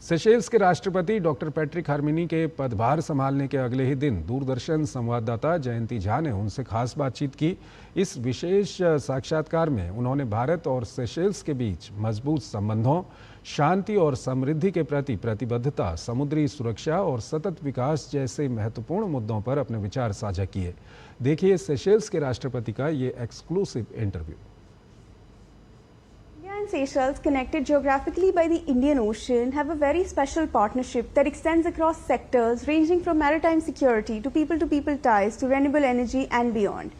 Seychelles के राष्ट्रपति doctor Patrick Herminie के पदभार संभालने के अगले ही दिन दूरदर्शन संवाददाता जयंती झा ने उनसे खास बातचीत की। इस विशेष साक्षात्कार में उन्होंने भारत और सेशेल्स के बीच मजबूत संबंधों, शांति और समृद्धि के प्रति प्रतिबद्धता, समुद्री सुरक्षा और सतत विकास जैसे महत्वपूर्ण मुद्दों पर अपने विचार साझा किए। देखिए सेशेल्स के राष्ट्रपति का ये exclusive interview. India and Seychelles, connected geographically by the Indian Ocean, have a very special partnership that extends across sectors ranging from maritime security to people ties to renewable energy and beyond.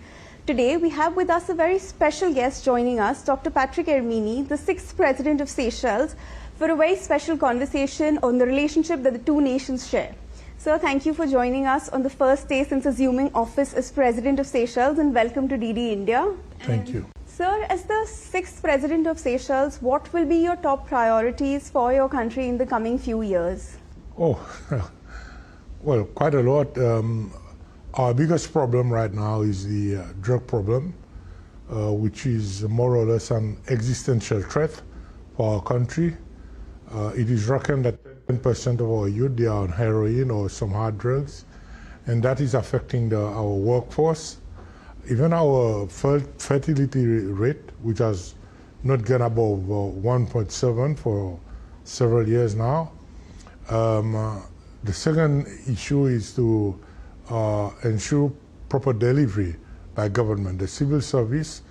Today, we have with us a very special guest joining us, Dr. Patrick Herminie, the 6th President of Seychelles, for a very special conversation on the relationship that the two nations share. Sir, thank you for joining us on the first day since assuming office as President of Seychelles, and welcome to DD India. Thank you. Sir, as the 6th President of Seychelles, what will be your top priorities for your country in the coming few years? Oh, well, quite a lot. Our biggest problem right now is the drug problem, which is more or less an existential threat for our country. It is reckoned that 10% of our youth, they are on heroin or some hard drugs, and that is affecting our workforce. Even our fertility rate, which has not gone above 1.7 for several years now. The second issue is to ensure proper delivery by government. The civil service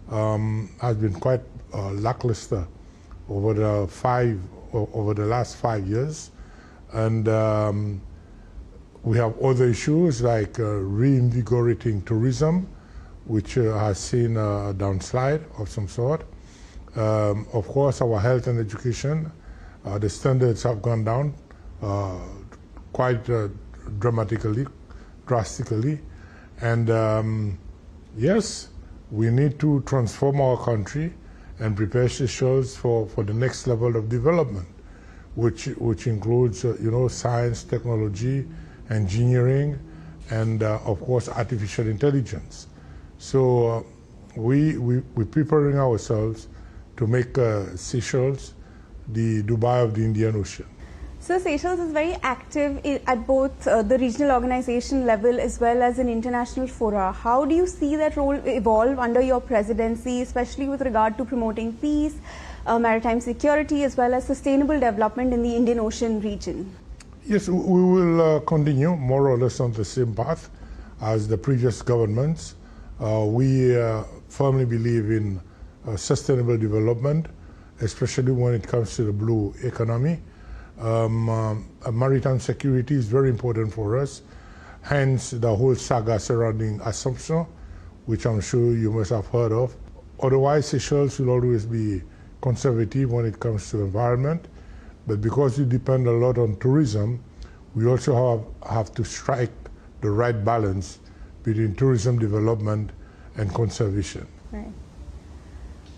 has been quite lackluster over the last 5 years, and we have other issues like reinvigorating tourism, which has seen a downslide of some sort. Of course, our health and education, the standards have gone down quite drastically. And yes, we need to transform our country and prepare Seychelles for the next level of development, which includes science, technology, engineering, and of course artificial intelligence. So we're preparing ourselves to make Seychelles the Dubai of the Indian Ocean. So Seychelles is very active at both the regional organization level as well as in international fora. How do you see that role evolve under your presidency, especially with regard to promoting peace, maritime security, as well as sustainable development in the Indian Ocean region? Yes, we will continue more or less on the same path as the previous governments. We firmly believe in sustainable development, especially when it comes to the blue economy. Maritime security is very important for us, hence the whole saga surrounding Assumption, which I'm sure you must have heard of. Otherwise, Seychelles will always be conservative when it comes to environment, but because we depend a lot on tourism, we also have to strike the right balance between tourism development and conservation. Right.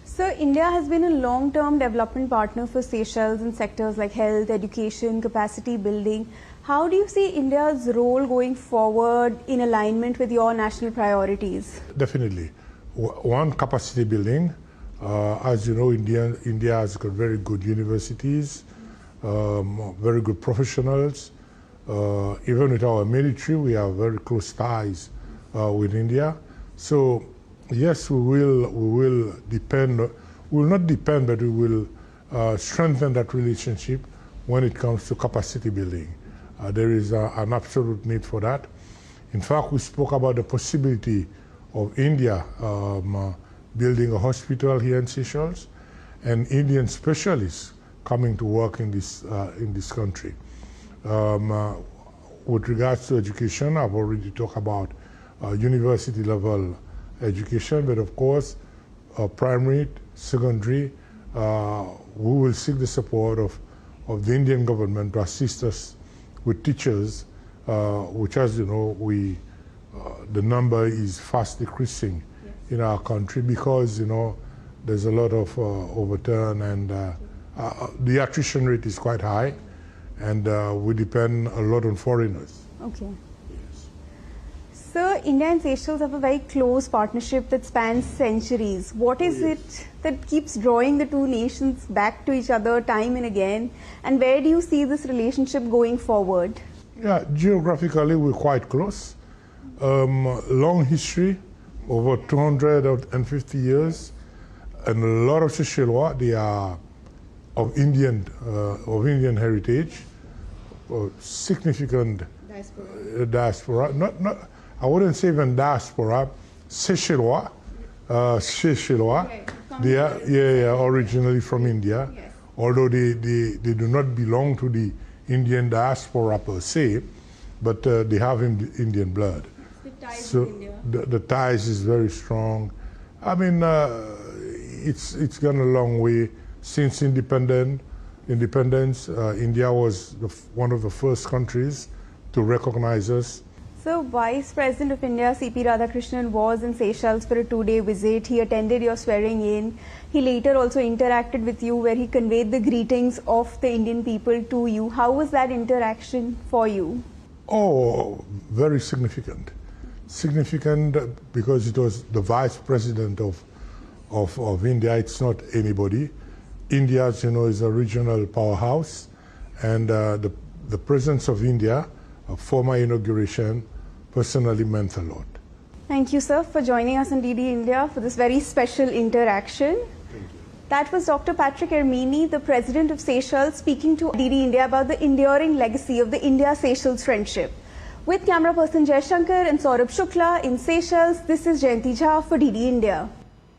So India has been a long-term development partner for Seychelles in sectors like health, education, capacity building. How do you see India's role going forward in alignment with your national priorities? Definitely. One, capacity building. As you know, India has got very good universities, very good professionals. Even with our military, we have very close ties with India. So yes, we will not depend, but we will strengthen that relationship when it comes to capacity building. There is an absolute need for that. In fact, we spoke about the possibility of India building a hospital here in Seychelles, and Indian specialists coming to work in this country. With regards to education, I've already talked about university level education, but of course primary, secondary, we will seek the support of the Indian government to assist us with teachers, which, as you know, the number is fast decreasing in our country because there's a lot of overturn, and the attrition rate is quite high, and we depend a lot on foreigners. Okay. Yes. So, India and Seychelles have a very close partnership that spans centuries. What is it that keeps drawing the two nations back to each other time and again? And where do you see this relationship going forward? Yeah, geographically we're quite close. Long history, over 250 years, and a lot of Seychellois, they are of Indian heritage, significant diaspora. I wouldn't say even diaspora, Seychellois. Okay, They are originally from India, Yes. although they do not belong to the Indian diaspora per se, but they have Indian blood. The ties So with India. the ties is very strong. I mean, it's gone a long way since independence. India was one of the first countries to recognize us. So, Vice President of India, C.P. Radhakrishnan, was in Seychelles for a 2-day visit. He attended your swearing in. He later also interacted with you, where he conveyed the greetings of the Indian people to you. How was that interaction for you? Oh, very significant. Significant because it was the Vice President of India. It's not anybody. India, as you know, is a regional powerhouse, and the presence of India, a former inauguration, personally meant a lot. Thank you, sir, for joining us on DD India for this very special interaction. Thank you. That was Dr. Patrick Herminie, the President of Seychelles, speaking to DD India about the enduring legacy of the India-Seychelles friendship. With camera person Jai Shankar and Saurabh Shukla in Seychelles, this is Jayanti Jha for DD India.